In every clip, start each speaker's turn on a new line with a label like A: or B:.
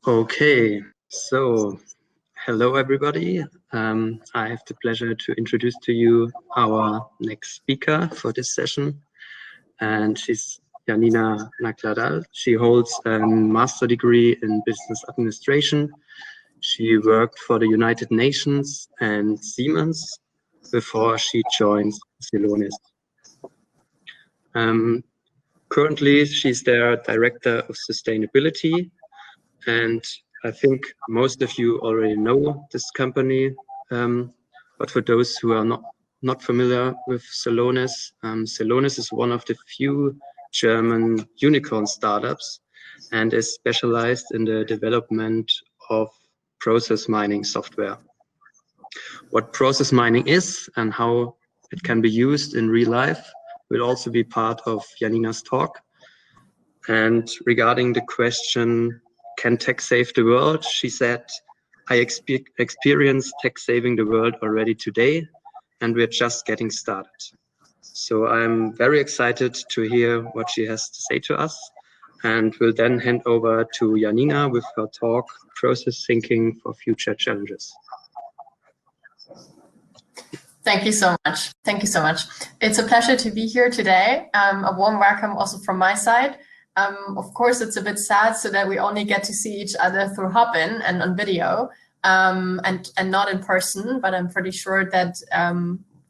A: Okay, so hello everybody. I have the pleasure to introduce to you our next speaker for this session, and she's Janina Nakladal. She holds a master degree in business administration. She worked for the United Nations and Siemens before she joined Celonis. Currently, she's their Director of Sustainability, and I think most of you already know this company, but for those who are not familiar with Celonis, Celonis is one of the few German unicorn startups and is specialized in the development of process mining software. What process mining is and how it can be used in real life will also be part of Janina's talk. And regarding the question, can tech save the world? She said, I experience tech saving the world already today, and we're just getting started. So I'm very excited to hear what she has to say to us, and will then hand over to Janina with her talk, Process Thinking for Future Challenges.
B: Thank you so much. Thank you so much. It's a pleasure to be here today. A warm welcome also from my side. Of course, it's a bit sad so that we only get to see each other through Hopin and on video and not in person, but I'm pretty sure that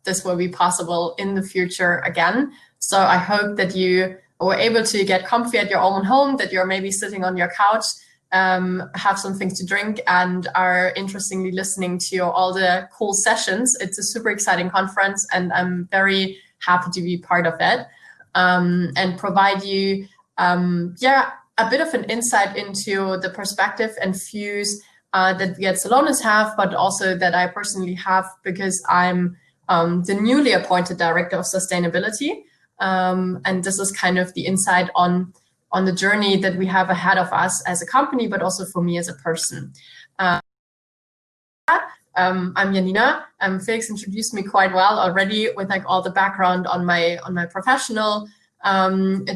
B: this will be possible in the future again. So I hope that you were able to get comfy at your own home, that you're maybe sitting on your couch, have something to drink and are interestingly listening to all the cool sessions. It's a super exciting conference and I'm very happy to be part of it and provide you a bit of an insight into the perspective and views that we at Celonis have, but also that I personally have because I'm the newly appointed Director of Sustainability. And this is kind of the insight on the journey that we have ahead of us as a company, but also for me as a person. I'm Janina. Felix introduced me quite well already with like all the background on my professional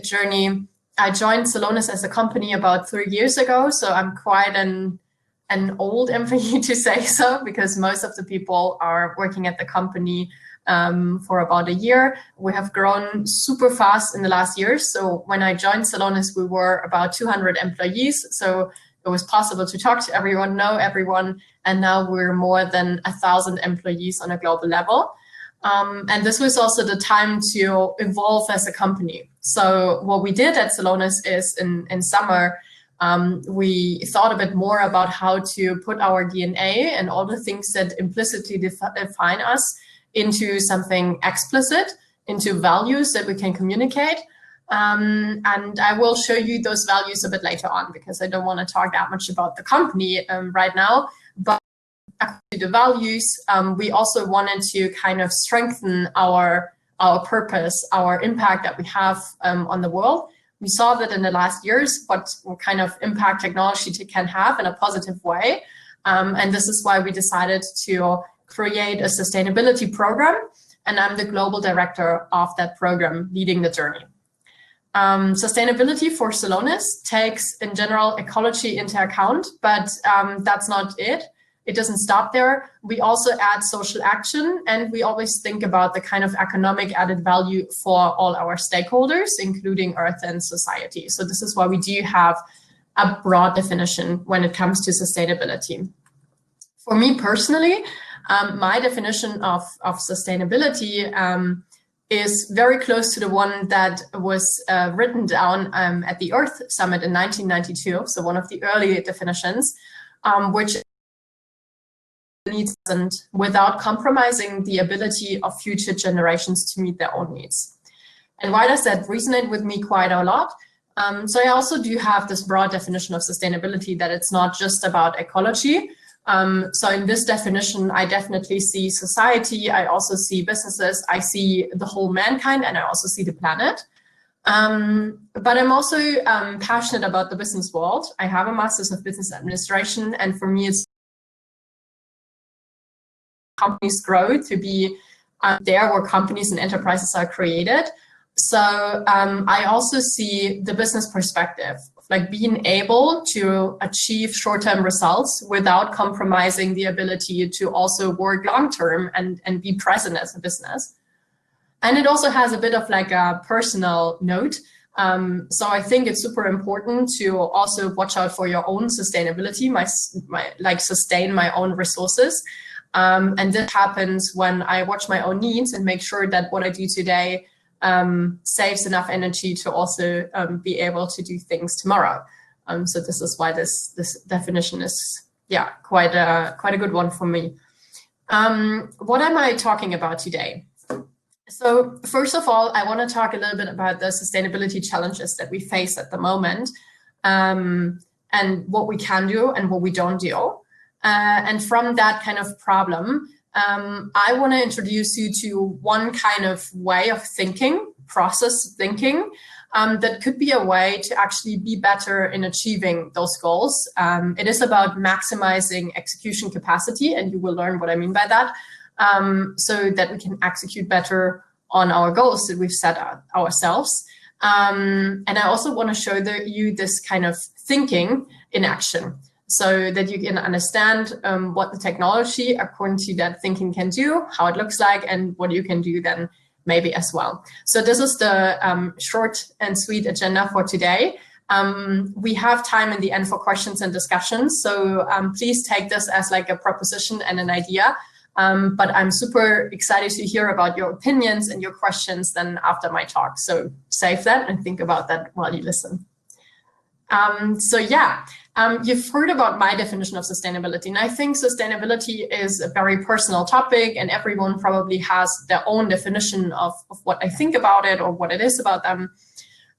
B: journey. I joined Celonis as a company about 3 years ago, so I'm quite an old employee to say so, because most of the people are working at the company for about a year. We have grown super fast in the last years. So when I joined Celonis, we were about 200 employees. So it was possible to talk to everyone, know everyone, and now we're more than 1,000 employees on a global level. And this was also the time to evolve as a company. So what we did at Celonis is in summer, we thought a bit more about how to put our DNA and all the things that implicitly define us into something explicit, into values that we can communicate. And I will show you those values a bit later on because I don't want to talk that much about the company right now. But to the values, we also wanted to kind of strengthen our purpose, our impact that we have on the world. We saw that in the last years, what kind of impact technology can have in a positive way. And this is why we decided to create a sustainability program. And I'm the global director of that program, leading the journey. Sustainability for Celonis takes, in general, ecology into account, but that's not it. It doesn't stop there. We also add social action, and we always think about the kind of economic added value for all our stakeholders, including Earth and society. So this is why we do have a broad definition when it comes to sustainability. For me personally, my definition of sustainability is very close to the one that was written down at the Earth Summit in 1992. So one of the early definitions, which needs without compromising the ability of future generations to meet their own needs. And why does that resonate with me quite a lot? So I also do have this broad definition of sustainability that it's not just about ecology. So in this definition, I definitely see society, I also see businesses, I see the whole mankind, and I also see the planet. But I'm also passionate about the business world. I have a master's of business administration, and for me, it's companies grow to be there where companies and enterprises are created. So I also see the business perspective like being able to achieve short-term results without compromising the ability to also work long-term and be present as a business. And it also has a bit of like a personal note. So I think it's super important to also watch out for your own sustainability, like sustain my own resources. And this happens when I watch my own needs and make sure that what I do today saves enough energy to also be able to do things tomorrow. So this is why this definition is, yeah, quite a good one for me. What am I talking about today? So first of all, I want to talk a little bit about the sustainability challenges that we face at the moment, and what we can do and what we don't do. And from that kind of problem, I want to introduce you to one kind of way of thinking, process thinking, that could be a way to actually be better in achieving those goals. It is about maximizing execution capacity, and you will learn what I mean by that, so that we can execute better on our goals that we've set ourselves. And I also want to show you this kind of thinking in action, so that you can understand what the technology according to that thinking can do, how it looks like, and what you can do then maybe as well. So this is the short and sweet agenda for today. We have time in the end for questions and discussions, so please take this as like a proposition and an idea. But I'm super excited to hear about your opinions and your questions then after my talk. So save that and think about that while you listen. So yeah, you've heard about my definition of sustainability, and I think sustainability is a very personal topic, and everyone probably has their own definition of what I think about it or what it is about them.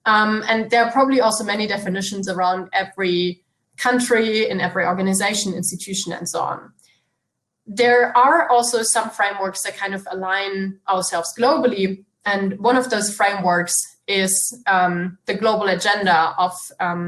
B: And there are probably also many definitions around every country, in every organization, institution, and so on. There are also some frameworks that kind of align ourselves globally, and one of those frameworks is the global agenda of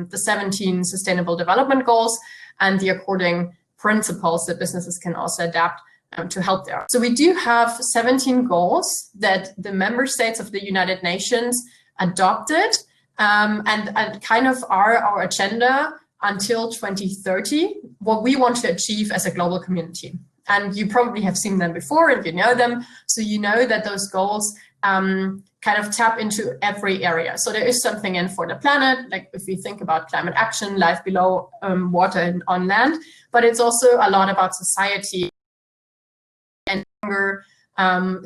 B: the 17 Sustainable Development Goals and the according principles that businesses can also adapt to help there. So we do have 17 goals that the member states of the United Nations adopted and kind of are our agenda until 2030, what we want to achieve as a global community. And you probably have seen them before and you know them. So you know that those goals kind of tap into every area. So there is something in for the planet, like if we think about climate action, life below water and on land, but it's also a lot about society and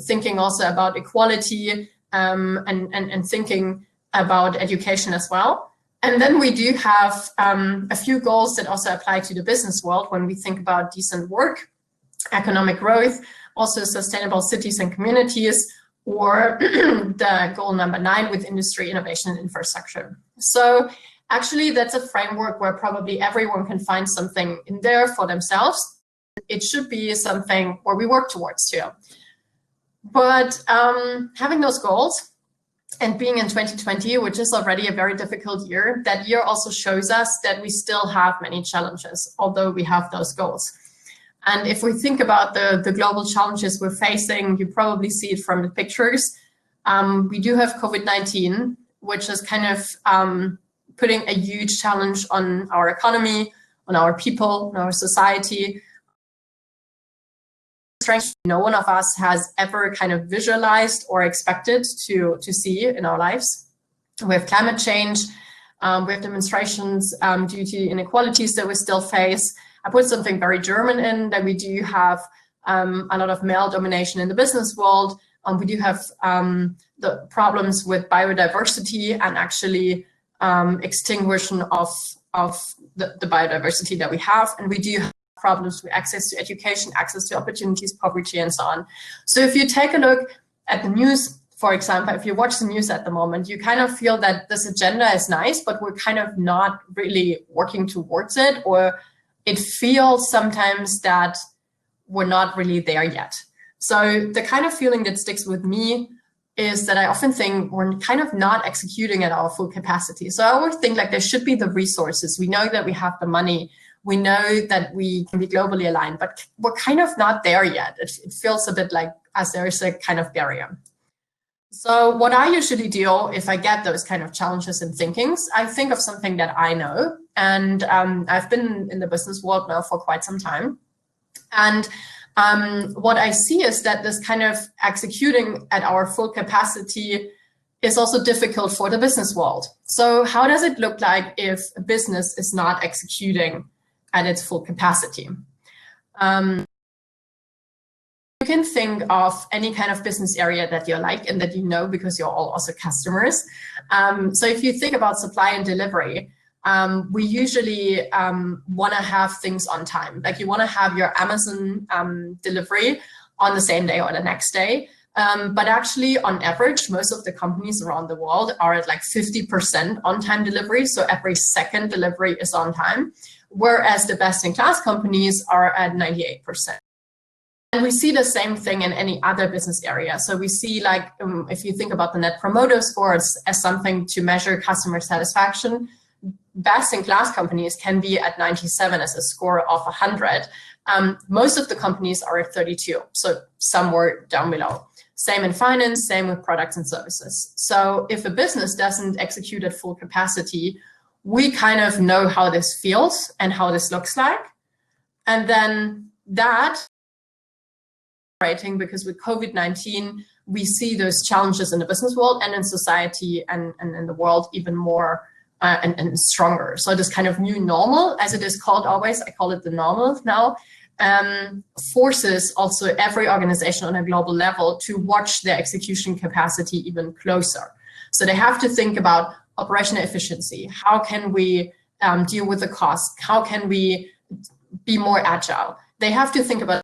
B: thinking also about equality and thinking about education as well. And then we do have a few goals that also apply to the business world when we think about decent work, economic growth, also sustainable cities and communities, or the goal number 9 with industry, innovation, and infrastructure. So actually that's a framework where probably everyone can find something in there for themselves. It should be something where we work towards too. But having those goals and being in 2020, which is already a very difficult year, that year also shows us that we still have many challenges, although we have those goals. And if we think about the global challenges we're facing, you probably see it from the pictures. We do have COVID-19, which is kind of putting a huge challenge on our economy, on our people, on our society. No one of us has ever kind of visualized or expected to see in our lives. We have climate change, we have demonstrations due to inequalities that we still face. I put something very German in, that we do have a lot of male domination in the business world. We do have the problems with biodiversity and actually extinction of the biodiversity that we have. And we do have problems with access to education, access to opportunities, poverty, and so on. So if you take a look at the news, for example, if you watch the news at the moment, you kind of feel that this agenda is nice, but we're kind of not really working towards it, or it feels sometimes that we're not really there yet. So the kind of feeling that sticks with me is that I often think we're kind of not executing at our full capacity. So I always think like there should be the resources. We know that we have the money. We know that we can be globally aligned, but we're kind of not there yet. It feels a bit like as there is a kind of barrier. So what I usually do if I get those kind of challenges and thinkings, I think of something that I know. And I've been in the business world now for quite some time. And what I see is that this kind of executing at our full capacity is also difficult for the business world. So how does it look like if a business is not executing at its full capacity? You can think of any kind of business area that you like and that you know because you're all also customers. So if you think about supply and delivery, we usually want to have things on time. Like you want to have your Amazon delivery on the same day or the next day. But actually, on average, most of the companies around the world are at like 50% on-time delivery. So every second delivery is on time, whereas the best-in-class companies are at 98%. And we see the same thing in any other business area. So we see like, if you think about the Net Promoter Scores as something to measure customer satisfaction, best-in-class companies can be at 97 as a score of 100. Most of the companies are at 32, so somewhere down below. Same in finance, same with products and services. So if a business doesn't execute at full capacity, we kind of know how this feels and how this looks like. And then that, because with COVID-19, we see those challenges in the business world and in society and in the world even more and stronger. So this kind of new normal, as it is called always, I call it the normal now, forces also every organization on a global level to watch their execution capacity even closer. So they have to think about operational efficiency. How can we deal with the cost? How can we be more agile? They have to think about,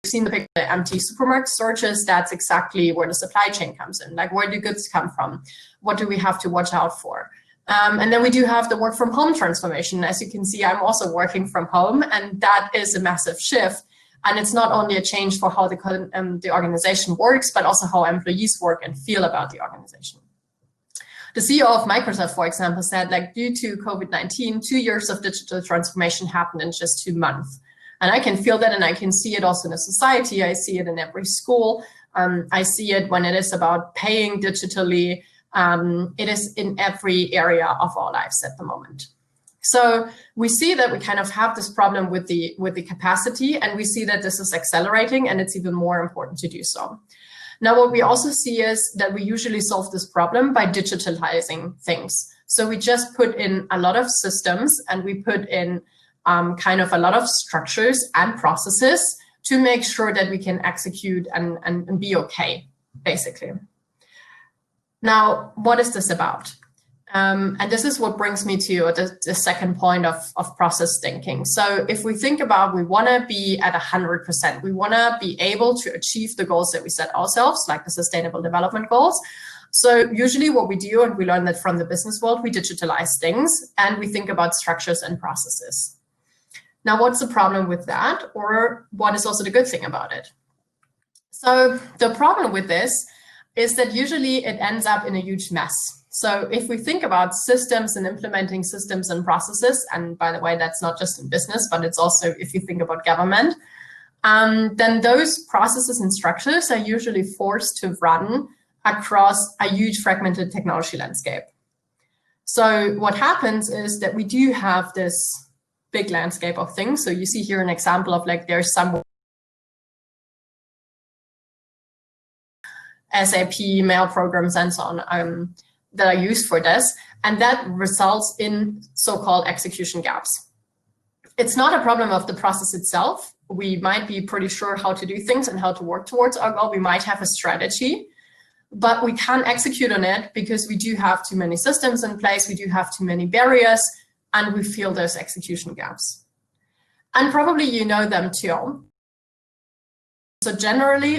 B: you've seen the picture of the empty supermarket stores, that's exactly where the supply chain comes in. Like, where do goods come from? What do we have to watch out for? And then we do have the work from home transformation. As you can see, I'm also working from home, and that is a massive shift. And it's not only a change for how the organization works, but also how employees work and feel about the organization. The CEO of Microsoft, for example, said, like, due to COVID-19, 2 years of digital transformation happened in just 2 months. And I can feel that, and I can see it also in the society. I see it in every school. I see it when it is about paying digitally. It is in every area of our lives at the moment. So we see that we kind of have this problem with the capacity, and we see that this is accelerating, and it's even more important to do so. Now, what we also see is that we usually solve this problem by digitalizing things. So we just put in a lot of systems, and we put in kind of a lot of structures and processes to make sure that we can execute and be okay, basically. Now, what is this about? And this is what brings me to the second point of process thinking. So if we think about, we want to be at 100%, we want to be able to achieve the goals that we set ourselves, like the Sustainable Development Goals. So usually what we do, and we learn that from the business world, we digitalize things and we think about structures and processes. Now, what's the problem with that? Or what is also the good thing about it? So the problem with this is that usually it ends up in a huge mess. So if we think about systems and implementing systems and processes, and by the way, that's not just in business, but it's also if you think about government, then those processes and structures are usually forced to run across a huge fragmented technology landscape. So what happens is that we do have this big landscape of things. So you see here an example of, like, there's some SAP mail programs and so on that are used for this, and that results in so-called execution gaps. It's not a problem of the process itself. We might be pretty sure how to do things and how to work towards our goal. We might have a strategy, but we can't execute on it because we do have too many systems in place, we do have too many barriers, and we feel those execution gaps. And probably you know them too. So generally,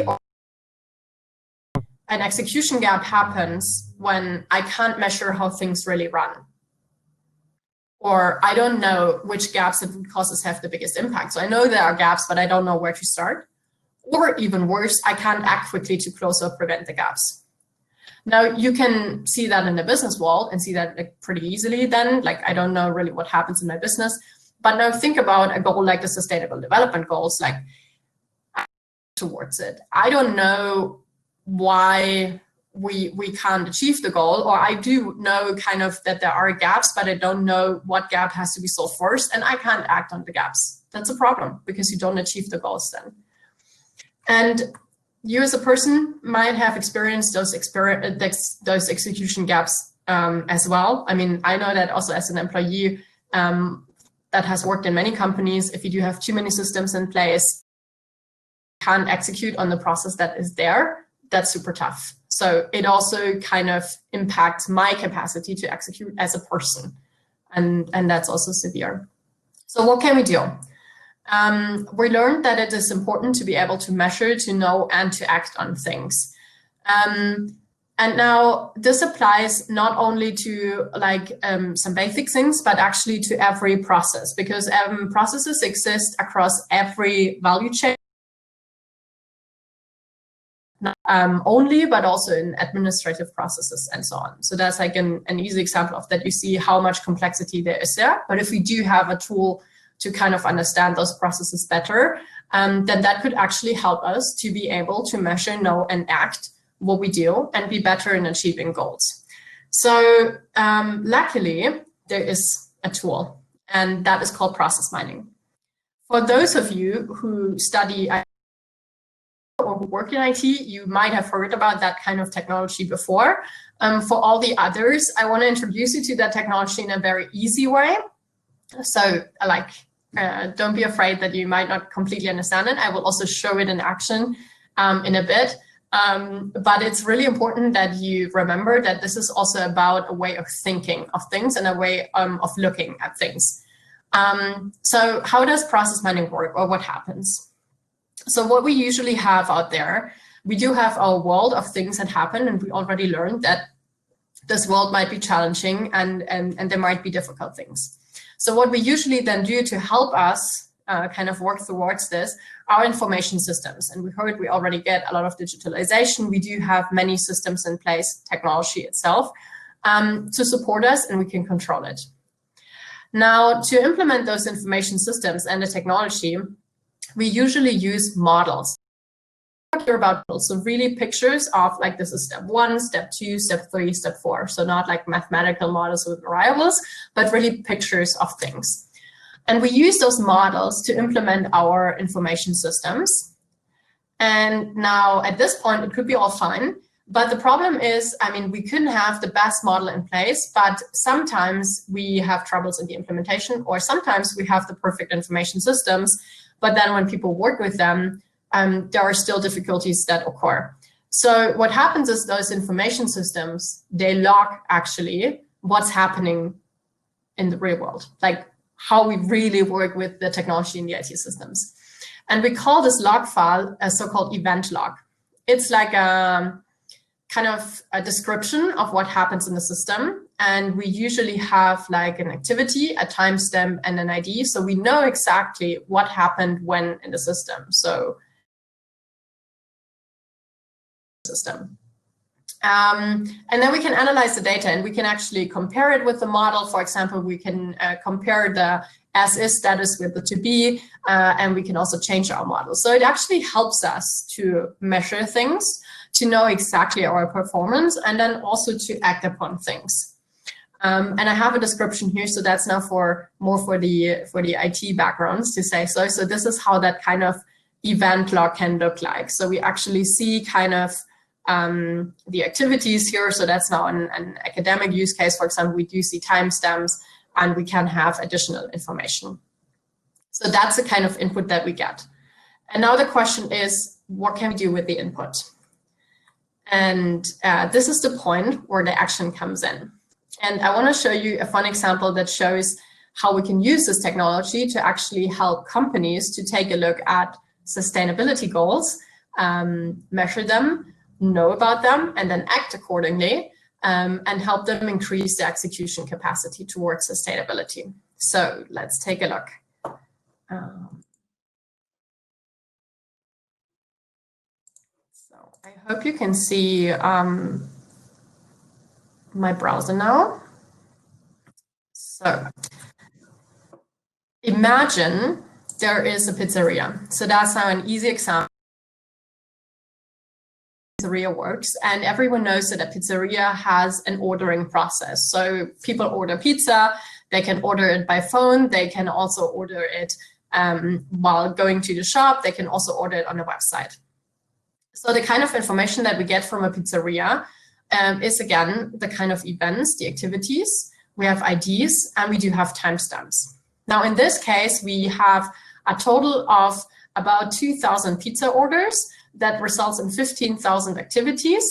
B: an execution gap happens when I can't measure how things really run. Or I don't know which gaps and causes have the biggest impact. So I know there are gaps, but I don't know where to start. Or even worse, I can't act quickly to close or prevent the gaps. Now, you can see that in the business world and see that, like, pretty easily then. Like, I don't know really what happens in my business. But now think about a goal like the Sustainable Development Goals, like, towards it. I don't know why we can't achieve the goal, or I do know kind of that there are gaps, but I don't know what gap has to be solved first, and I can't act on the gaps. That's a problem because you don't achieve the goals then. And you as a person might have experienced those execution gaps as well. I mean, I know that also as an employee that has worked in many companies, if you do have too many systems in place, can't execute on the process that is there, that's super tough. So it also kind of impacts my capacity to execute as a person. And that's also severe. So what can we do? We learned that it is important to be able to measure, to know, and to act on things. And now this applies not only to like some basic things, but actually to every process, because processes exist across every value chain. Not only, but also in administrative processes and so on. So that's like an easy example of that. You see how much complexity there is there. But if we do have a tool to kind of understand those processes better, then that could actually help us to be able to measure, know, and act what we do and be better in achieving goals. So luckily, there is a tool, and that is called process mining. For those of you who study or who work in IT, you might have heard about that kind of technology before. For all the others, I want to introduce you to that technology in a very easy way. So like, don't be afraid that you might not completely understand it. I will also show it in action in a bit. But it's really important that you remember that this is also about a way of thinking of things and a way of looking at things. So how does process mining work, or what happens? So what we usually have out there, we do have our world of things that happen, and we already learned that this world might be challenging and there might be difficult things. So what we usually then do to help us kind of work towards this are information systems. And we heard we already get a lot of digitalization. We do have many systems in place, technology itself, to support us, and we can control it. Now, to implement those information systems and the technology, we usually use models. Here about models, so really pictures of like this is step 1, step 2, step 3, step 4. So not like mathematical models with variables, but really pictures of things. And we use those models to implement our information systems. And now at this point, it could be all fine. But the problem is, I mean, we couldn't have the best model in place, but sometimes we have troubles in the implementation, or sometimes we have the perfect information systems. But then when people work with them, there are still difficulties that occur. So what happens is those information systems, they log actually what's happening in the real world, like how we really work with the technology in the IT systems. And we call this log file a so-called event log. It's like a kind of a description of what happens in the system. And we usually have like an activity, a timestamp, and an ID. So we know exactly what happened when in the system. So system. And then we can analyze the data, and we can actually compare it with the model. For example, we can compare the as-is status with the to-be, and we can also change our model. So it actually helps us to measure things, to know exactly our performance, and then also to act upon things. And I have a description here, so that's now more for the IT backgrounds to say so. So this is how that kind of event log can look like. So we actually see kind of the activities here. So that's now an academic use case. For example, we do see timestamps, and we can have additional information. So that's the kind of input that we get. And now the question is, what can we do with the input? And this is the point where the action comes in. And I want to show you a fun example that shows how we can use this technology to actually help companies to take a look at sustainability goals, measure them, know about them, and then act accordingly, and help them increase the execution capacity towards sustainability. So let's take a look. So I hope you can see my browser now. So imagine there is a pizzeria. So that's now an easy example. pizzeria works, and everyone knows that a pizzeria has an ordering process. So people order pizza, they can order it by phone, they can also order it while going to the shop, they can also order it on a website. So the kind of information that we get from a pizzeria is, again, the kind of events, the activities. We have IDs, and we do have timestamps. Now, in this case, we have a total of about 2,000 pizza orders that results in 15,000 activities,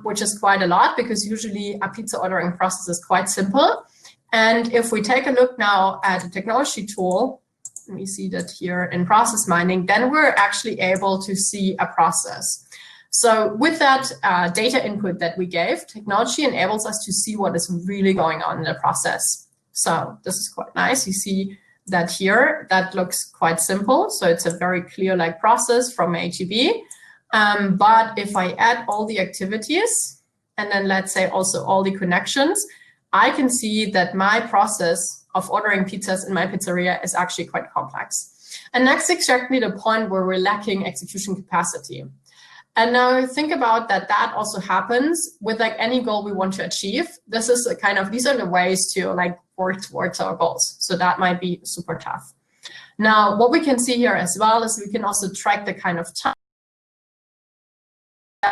B: which is quite a lot because usually a pizza ordering process is quite simple. And if we take a look now at a technology tool, we see that here in process mining, then we're actually able to see a process. So with that data input that we gave, technology enables us to see what is really going on in the process. So this is quite nice. You see that here, that looks quite simple. So it's a very clear process from A to B. But if I add all the activities, and then let's say also all the connections, I can see that my process of ordering pizzas in my pizzeria is actually quite complex. And that's exactly the point where we're lacking execution capacity. And now think about that also happens with any goal we want to achieve. This is these are the ways to work towards our goals. So that might be super tough. Now, what we can see here as well is we can also track the kind of time.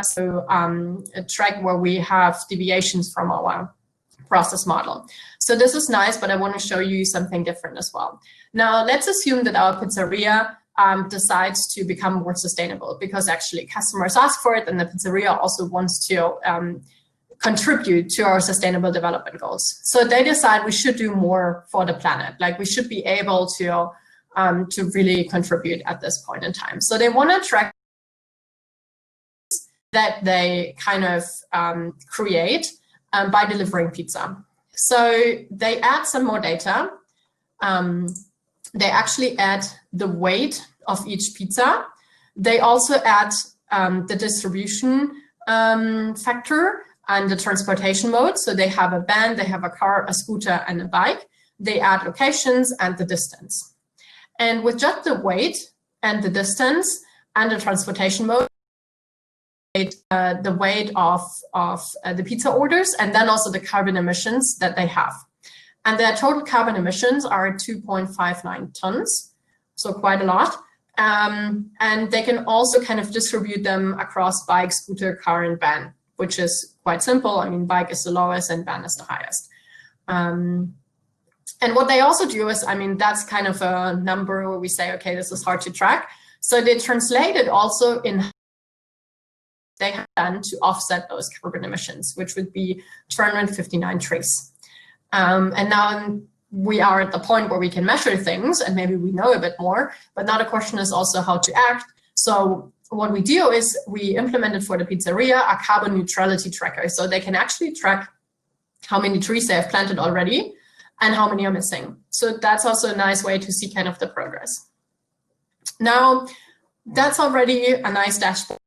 B: So track where we have deviations from our process model. So this is nice, but I want to show you something different as well. Now, let's assume that our pizzeria decides to become more sustainable because actually customers ask for it, and the pizzeria also wants to contribute to our sustainable development goals. So they decide we should do more for the planet, we should be able to really contribute at this point in time. So they want to track that they create by delivering pizza. So they add some more data. They actually add the weight of each pizza. They also add the distribution factor and the transportation mode. So they have a van, they have a car, a scooter, and a bike. They add locations and the distance. And with just the weight and the distance and the transportation mode, the weight of the pizza orders, and then also the carbon emissions that they have. And their total carbon emissions are 2.59 tons, so quite a lot. And they can also distribute them across bike, scooter, car, and van, which is quite simple. I mean, bike is the lowest and van is the highest. And what they also do is, that's a number where we say, okay, this is hard to track. So they translate it also in they have done to offset those carbon emissions, which would be 259 trees. And now we are at the point where we can measure things and maybe we know a bit more, but now the question is also how to act. So what we do is we implemented for the pizzeria a carbon neutrality tracker. So they can actually track how many trees they have planted already and how many are missing. So that's also a nice way to see the progress. Now, that's already a nice dashboard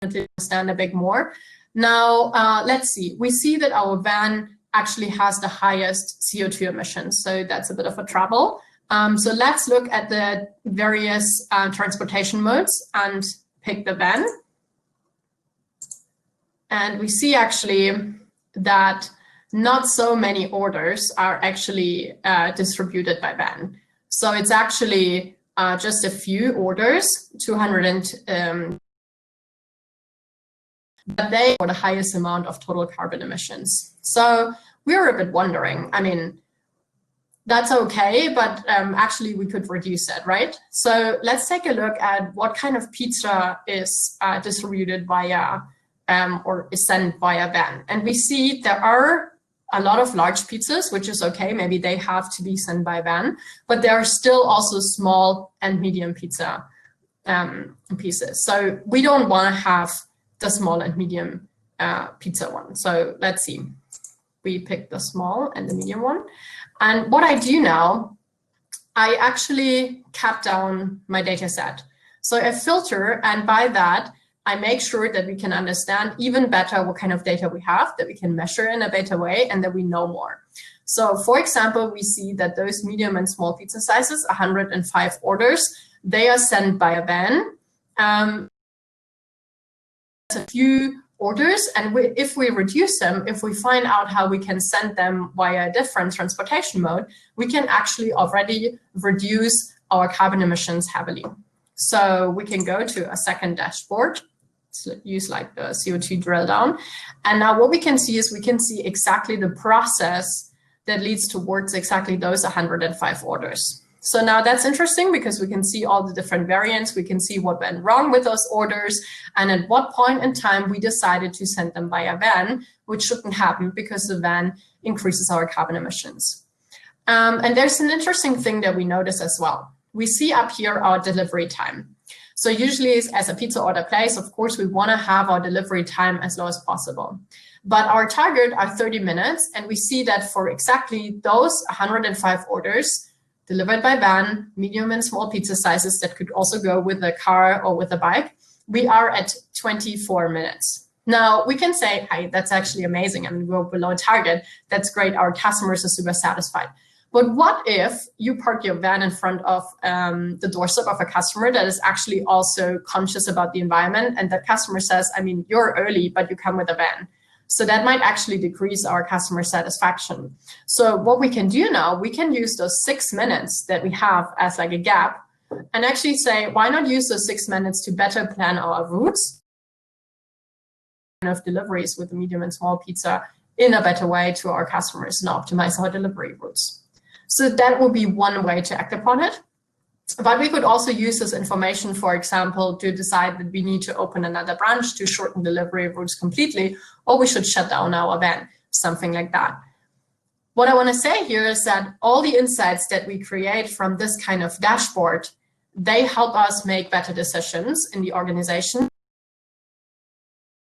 B: to understand a bit more. Now, let's see. We see that our van actually has the highest CO2 emissions, so that's a bit of a trouble. So let's look at the various transportation modes and pick the van. And we see actually that not so many orders are actually distributed by van. So it's actually just a few orders, 200 but they are the highest amount of total carbon emissions. So we're a bit wondering, that's okay, but actually we could reduce that, right? So let's take a look at what kind of pizza is distributed via or is sent via van. And we see there are a lot of large pizzas, which is okay. Maybe they have to be sent by van, but there are still also small and medium pizza pieces. So we don't want to have the small and medium pizza one. So let's see. We pick the small and the medium one. And what I do now, I actually cap down my data set. So I filter, and by that, I make sure that we can understand even better what kind of data we have, that we can measure in a better way, and that we know more. So for example, we see that those medium and small pizza sizes, 105 orders, they are sent by a van. a few orders, and if we reduce them, if we find out how we can send them via a different transportation mode, we can actually already reduce our carbon emissions heavily. So we can go to a second dashboard, use like the CO2 drill down. And now what we can see is we can see exactly the process that leads towards exactly those 105 orders. So now that's interesting because we can see all the different variants. We can see what went wrong with those orders and at what point in time we decided to send them via van, which shouldn't happen because the van increases our carbon emissions. And there's an interesting thing that we notice as well. We see up here our delivery time. So usually as a pizza order place, of course, we want to have our delivery time as low as possible. But our target are 30 minutes. And we see that for exactly those 105 orders, delivered by van, medium and small pizza sizes that could also go with a car or with a bike, we are at 24 minutes. Now, we can say, hey, that's actually amazing. I mean, we're below target. That's great. Our customers are super satisfied. But what if you park your van in front of the doorstep of a customer that is actually also conscious about the environment, and that customer says, I mean, you're early, but you come with a van. So that might actually decrease our customer satisfaction. So what we can do now, we can use those 6 minutes that we have as like a gap and actually say, why not use those 6 minutes to better plan our routes of deliveries with the medium and small pizza in a better way to our customers and optimize our delivery routes. So that would be one way to act upon it. But we could also use this information, for example, to decide that we need to open another branch to shorten delivery routes completely, or we should shut down our van, something like that. What I want to say here is that all the insights that we create from this kind of dashboard, they help us make better decisions in the organization,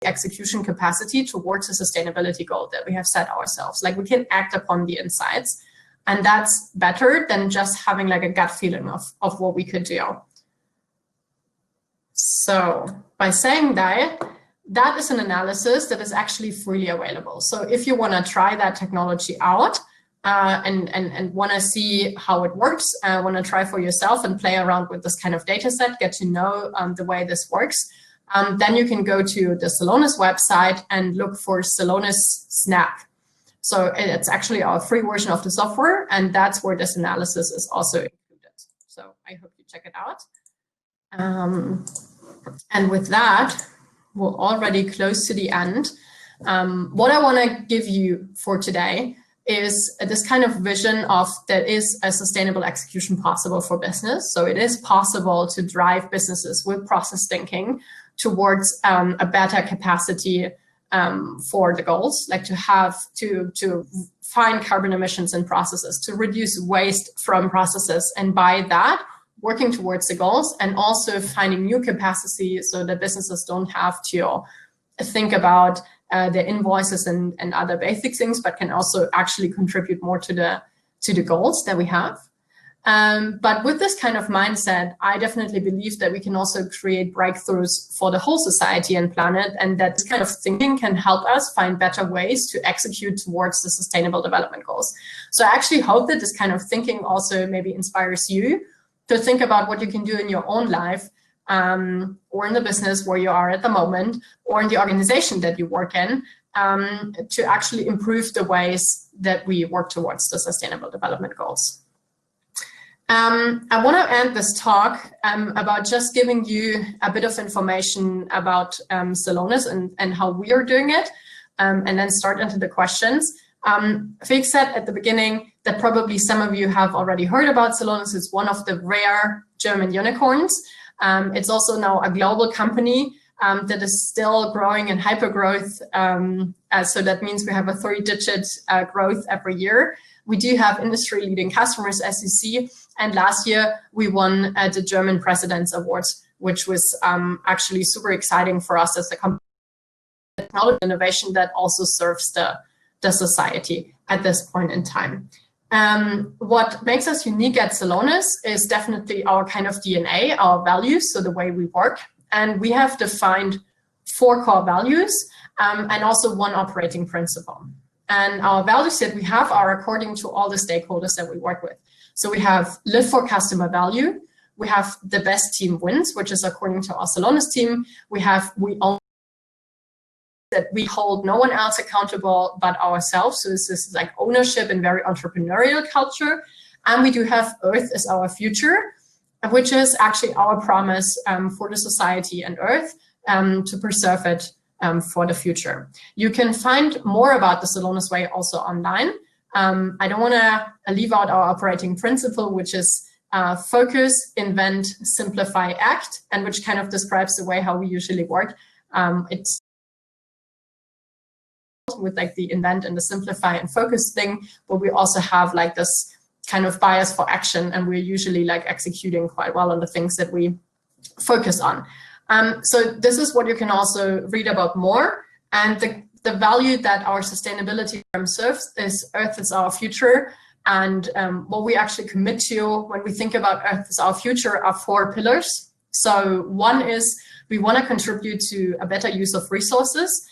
B: execution capacity towards a sustainability goal that we have set ourselves. Like we can act upon the insights. And that's better than just having like a gut feeling of what we could do. So by saying that, that is an analysis that is actually freely available. So if you want to try that technology out and want to see how it works, want to try for yourself and play around with this kind of data set, get to know the way this works, then you can go to the Celonis website and look for Celonis Snap. So it's actually our free version of the software, and that's where this analysis is also included. So I hope you check it out. And with that, we're already close to the end. What I want to give you for today is this kind of vision of that is a sustainable execution possible for business. So it is possible to drive businesses with process thinking towards a better capacity for the goals, like to have to find carbon emissions in processes, to reduce waste from processes, and by that working towards the goals, and also finding new capacity so that businesses don't have to think about the invoices and other basic things, but can also actually contribute more to the goals that we have. But with this kind of mindset, I definitely believe that we can also create breakthroughs for the whole society and planet, and that this kind of thinking can help us find better ways to execute towards the Sustainable Development Goals. So I actually hope that this kind of thinking also maybe inspires you to think about what you can do in your own life, or in the business where you are at the moment, or in the organization that you work in, to actually improve the ways that we work towards the Sustainable Development Goals. I want to end this talk about just giving you a bit of information about Celonis and how we are doing it, and then start into the questions. Felix said at the beginning that probably some of you have already heard about Celonis. It's one of the rare German unicorns. It's also now a global company that is still growing in hypergrowth. So that means we have a 3-digit growth every year. We do have industry-leading customers, as you see. And last year, we won the German President's Awards, which was actually super exciting for us as a company. Technology innovation that also serves the society at this point in time. What makes us unique at Celonis is definitely our kind of DNA, our values, so the way we work. And we have defined 4 core values and also 1 operating principle. And our values that we have are according to all the stakeholders that we work with. So we have live for customer value. We have the best team wins, which is according to our Celonis team. We have we own that we hold no one else accountable but ourselves. So this is like ownership and very entrepreneurial culture. And we do have Earth as our future, which is actually our promise for the society and Earth to preserve it for the future. You can find more about the Celonis Way also online. I don't want to leave out our operating principle, which is focus, invent, simplify, act, and which kind of describes the way how we usually work. It's with like the invent and the simplify and focus thing, but we also have like this kind of bias for action, and we're usually like executing quite well on the things that we focus on. So this is what you can also read about more. And the value that our sustainability serves is Earth is our future. And what we actually commit to when we think about Earth is our future are 4 pillars. So one is we want to contribute to a better use of resources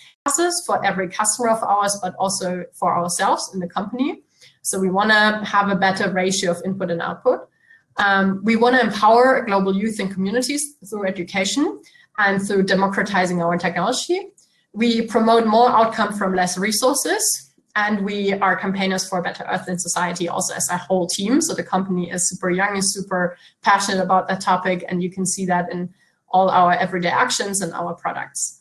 B: for every customer of ours, but also for ourselves in the company. So we want to have a better ratio of input and output. We want to empower global youth and communities through education and through democratizing our technology. We promote more outcome from less resources, and we are campaigners for a better Earth and society also as a whole team. So the company is super young, is super passionate about that topic, and you can see that in all our everyday actions and our products.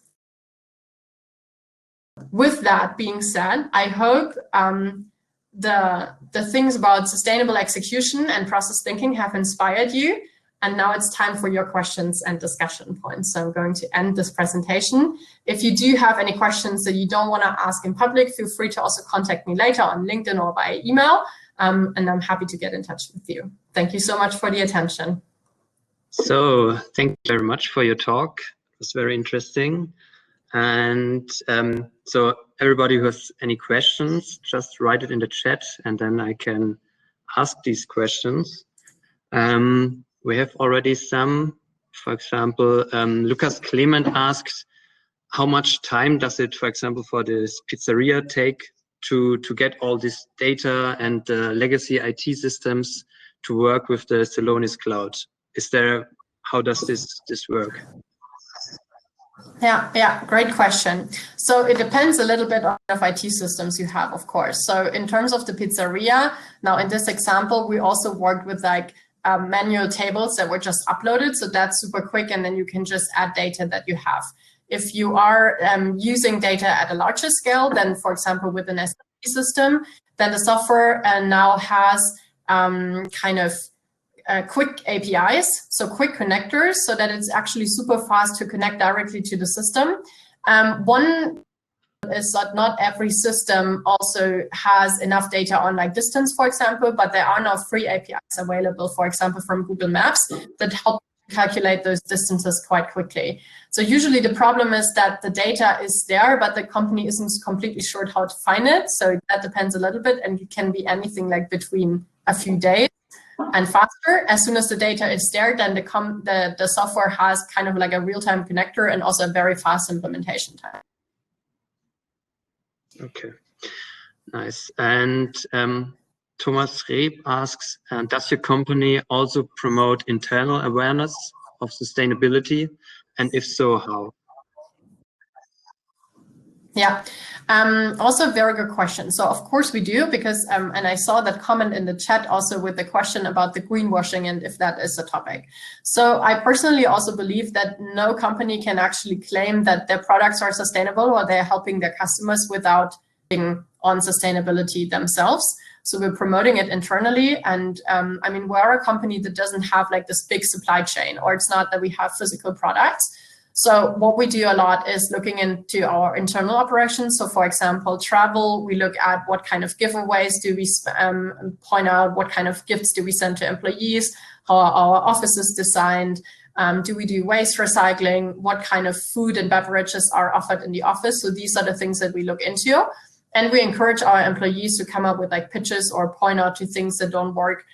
B: With that being said, I hope the things about sustainable execution and process thinking have inspired you. And now it's time for your questions and discussion points. So I'm going to end this presentation. If you do have any questions that you don't want to ask in public, feel free to also contact me later on LinkedIn or by email. And I'm happy to get in touch with you. Thank you so much for the attention.
A: So thank you very much for your talk. It was very interesting. And so everybody who has any questions, just write it in the chat and then I can ask these questions. We have already some, for example, Lucas Clement asks, how much time does it, for example, for this pizzeria take to get all this data and legacy IT systems to work with the Celonis cloud? How does this work?
B: Yeah, great question. So it depends a little bit on the IT systems you have, of course. So in terms of the pizzeria, now in this example, we also worked with like manual tables that were just uploaded. So that's super quick. And then you can just add data that you have. If you are using data at a larger scale, then for example, with an SAP system, then the software now has kind of quick APIs, so quick connectors, so that it's actually super fast to connect directly to the system. One is that not every system also has enough data on like distance, for example, but there are now free APIs available, for example, from Google Maps that help calculate those distances quite quickly. So usually the problem is that the data is there, but the company isn't completely sure how to find it. So that depends a little bit, and it can be anything like between a few days and faster. As soon as the data is there, then the software has kind of like a real-time connector and also a very fast implementation time.
A: Okay, nice. And Thomas Reb asks, does your company also promote internal awareness of sustainability? And if so, how?
B: Yeah, also a very good question. So of course we do, because, and I saw that comment in the chat also with the question about the greenwashing and if that is a topic. So I personally also believe that no company can actually claim that their products are sustainable or they're helping their customers without being on sustainability themselves. So we're promoting it internally. And I mean, we're a company that doesn't have like this big supply chain, or it's not that we have physical products. So what we do a lot is looking into our internal operations. So for example, travel, we look at what kind of giveaways do we point out, what kind of gifts do we send to employees, how are our offices designed, do we do waste recycling, what kind of food and beverages are offered in the office. So these are the things that we look into. And we encourage our employees to come up with like pitches or point out to things that don't work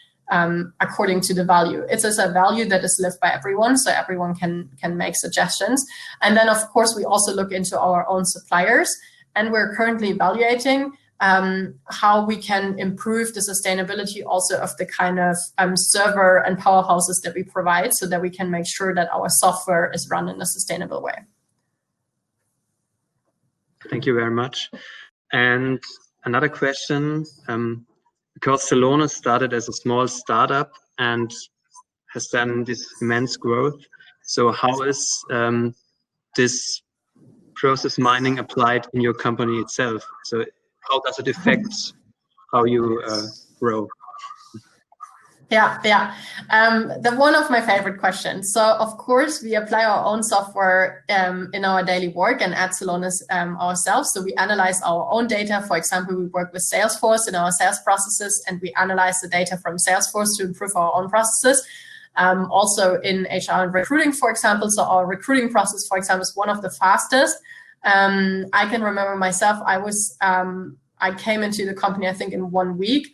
B: according to the value. It's a value that is lived by everyone, so everyone can make suggestions. And then, of course, we also look into our own suppliers, and we're currently evaluating how we can improve the sustainability also of the kind of server and powerhouses that we provide, so that we can make sure that our software is run in a sustainable way.
A: Thank you very much. And another question, because Celonis started as a small startup and has done this immense growth. So how is this process mining applied in your company itself? So how does it affect how you grow?
B: Yeah. One of my favorite questions. So of course we apply our own software in our daily work and at Celonis ourselves. So we analyze our own data. For example, we work with Salesforce in our sales processes, and we analyze the data from Salesforce to improve our own processes. Also in HR and recruiting, for example. So our recruiting process, for example, is one of the fastest. I can remember myself, I came into the company, I think in 1 week.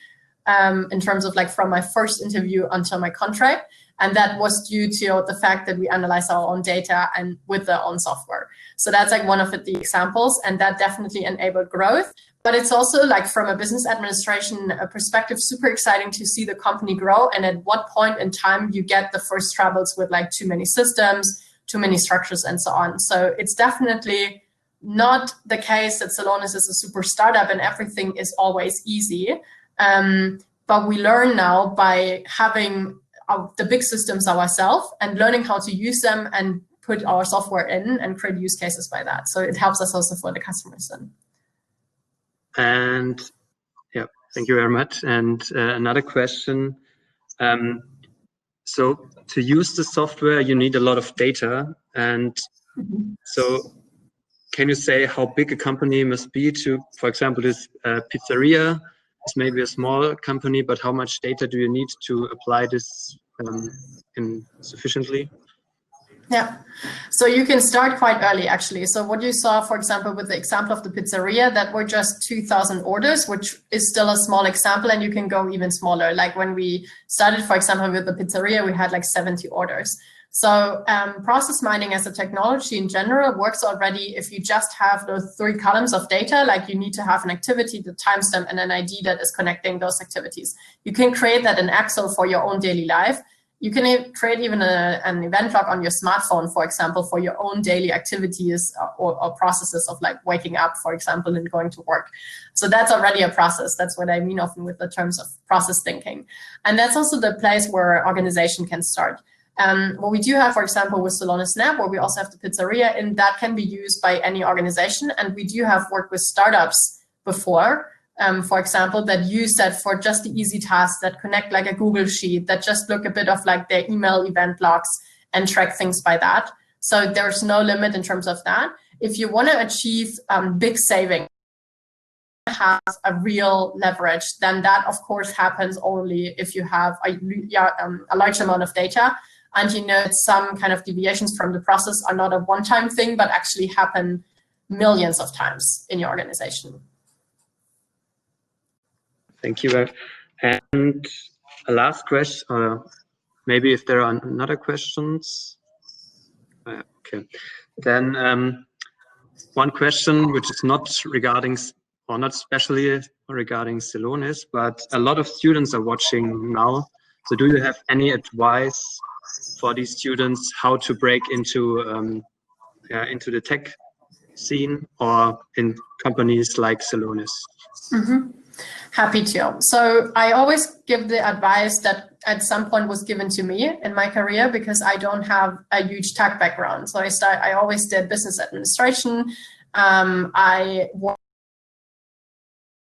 B: In terms of like from my first interview until my contract. And that was due to the fact that we analyze our own data and with their own software. So that's like one of the examples, and that definitely enabled growth. But it's also like from a business administration perspective, super exciting to see the company grow and at what point in time you get the first troubles with like too many systems, too many structures and so on. So it's definitely not the case that Celonis is a super startup and everything is always easy. But we learn now by having the big systems ourselves and learning how to use them and put our software in and create use cases by that. So it helps us also for the customers then.
A: And yeah, thank you very much. And another question. So to use the software, you need a lot of data. And so can you say how big a company must be to, for example, this pizzeria is maybe a small company, but how much data do you need to apply this sufficiently?
B: Yeah, so you can start quite early actually. So what you saw, for example, with the example of the pizzeria, that were just 2,000 orders, which is still a small example, and you can go even smaller. Like when we started, for example, with the pizzeria, we had like 70 orders. So process mining as a technology in general works already if you just have those 3 columns of data, like you need to have an activity, the timestamp, and an ID that is connecting those activities. You can create that in Excel for your own daily life. You can create even an event log on your smartphone, for example, for your own daily activities or processes of like waking up, for example, and going to work. So that's already a process. That's what I mean often with the terms of process thinking. And that's also the place where organization can start. What we do have, for example, with Celonis Snap, where we also have the pizzeria, and that can be used by any organization. And we do have worked with startups before, for example, that use that for just the easy tasks that connect like a Google Sheet, that just look a bit of like their email event logs and track things by that. So there's no limit in terms of that. If you want to achieve big savings, have a real leverage, then that of course happens only if you have a large amount of data. And you know, some kind of deviations from the process are not a one-time thing, but actually happen millions of times in your organization.
A: Thank you. And a last question, or maybe if there are another questions. Okay. Then one question which is not regarding, or not especially regarding Celonis, but a lot of students are watching now. So do you have any advice for these students how to break into the tech scene or in companies like Celonis?
B: Mm-hmm. Happy to. So I always give the advice that at some point was given to me in my career, because I don't have a huge tech background. So I always did business administration. I worked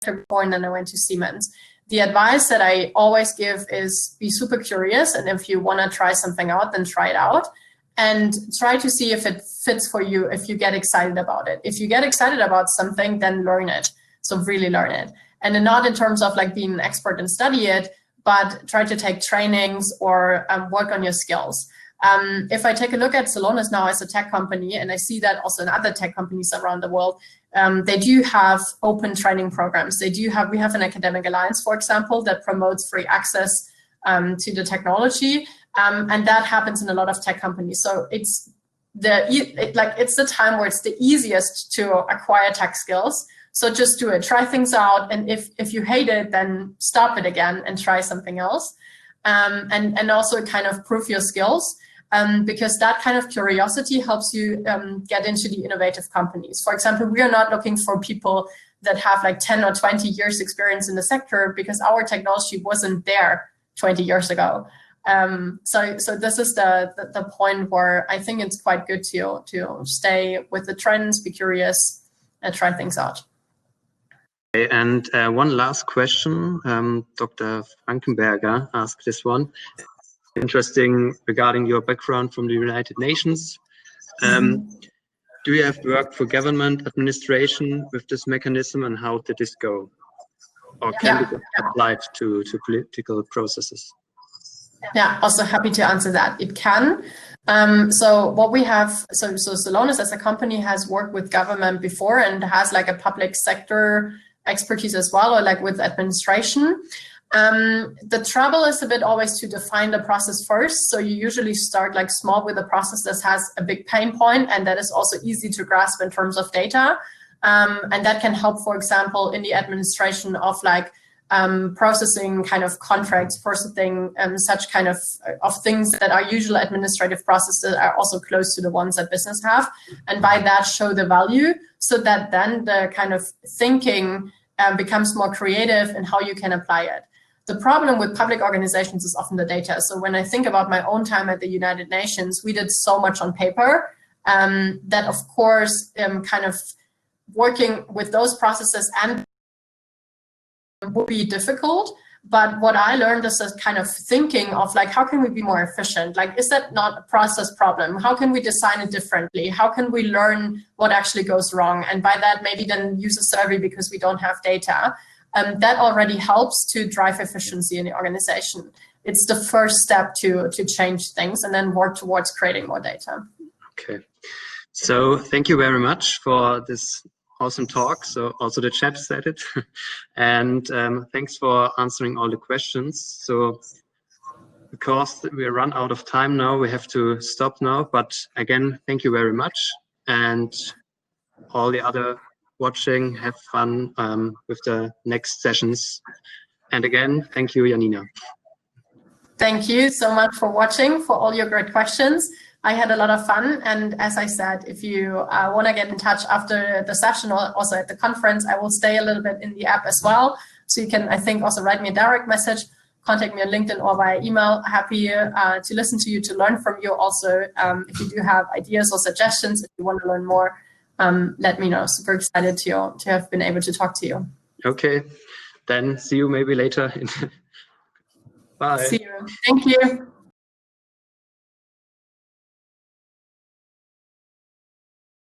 B: at a point and I went to Siemens. The advice that I always give is be super curious. And if you want to try something out, then try it out and try to see if it fits for you, if you get excited about it. If you get excited about something, then learn it. So really learn it. And then not in terms of like being an expert and study it, but try to take trainings or work on your skills. If I take a look at Celonis now as a tech company, and I see that also in other tech companies around the world, they do have open training programs. We have an academic alliance, for example, that promotes free access to the technology. And that happens in a lot of tech companies. So it's the time where it's the easiest to acquire tech skills. So just do it, try things out. And if you hate it, then stop it again and try something else. And also kind of prove your skills. because that kind of curiosity helps you get into the innovative companies. For example, we are not looking for people that have like 10 or 20 years experience in the sector, because our technology wasn't there 20 years ago. So this is the point where I think it's quite good to stay with the trends, be curious, and try things out.
A: Okay, and one last question. Dr. Frankenberger asked this one. Interesting regarding your background from the United Nations. Do you have worked for government administration with this mechanism, and how did this go? Or can it be applied to political processes?
B: Yeah, also happy to answer that. It can. So what we have, so Celonis as a company has worked with government before and has like a public sector expertise as well, or like with administration. The trouble is a bit always to define the process first. So you usually start like small with a process that has a big pain point and that is also easy to grasp in terms of data. And that can help, for example, in the administration of like processing kind of contracts, processing such kind of things that are usual administrative processes are also close to the ones that business have. And by that show the value, so that then the kind of thinking becomes more creative in how you can apply it. The problem with public organizations is often the data. So when I think about my own time at the United Nations, we did so much on paper that, of course, kind of working with those processes and would be difficult. But what I learned is this kind of thinking of like, how can we be more efficient? Like, is that not a process problem? How can we design it differently? How can we learn what actually goes wrong? And by that, maybe then use a survey because we don't have data. That already helps to drive efficiency in the organization. It's the first step to change things and then work towards creating more data.
A: Okay. So thank you very much for this awesome talk. So also the chat said it. And thanks for answering all the questions. So because we run out of time now, we have to stop now. But again, thank you very much. And all the other watching, have fun with the next sessions. And again, thank you, Janina.
B: Thank you so much for watching, for all your great questions. I had a lot of fun. And as I said, if you want to get in touch after the session or also at the conference, I will stay a little bit in the app as well. So you can, I think, also write me a direct message, contact me on LinkedIn or via email. Happy to listen to you, to learn from you also. If you do have ideas or suggestions, if you want to learn more, let me know. Super excited to have been able to talk to you.
A: Okay, then see you maybe later. Bye.
B: See you. Thank you.